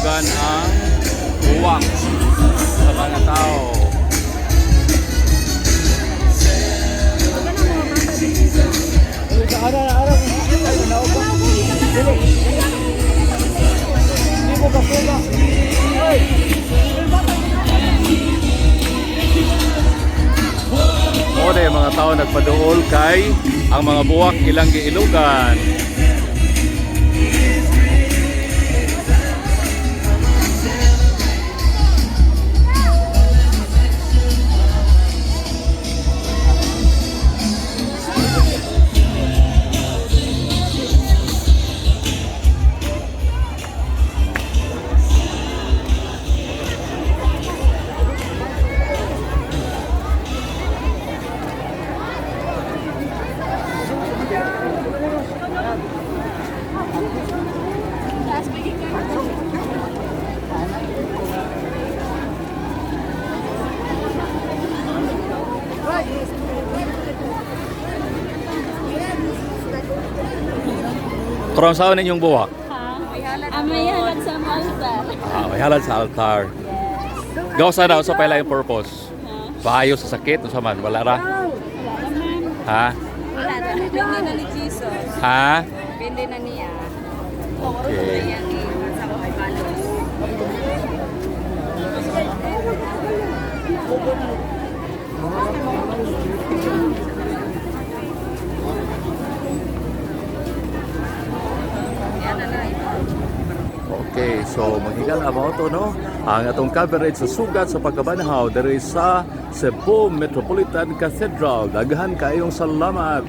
ilugan ang buwak sa mga tao. O na yung mga tao nagpaduol kay ang mga buwak ilang giilugan. Kurang saan ninyong buwak? May halad sa altar. May halad sa altar. Yes. Gaw sa daw sa pala yung purpose. Paayos sa sakit o sa man, wala ra? Wala naman. Ha? Wala na. Pindi na ni Jesus. Ha? Pindi na niya. Okay. Ayan ni sa kay Palos. Okay, so maghigal ang mga ito, no? Ang atong coverage sa sugat sa pagkabanahaw diri sa Cebu Metropolitan Cathedral. Daghan kayong salamat.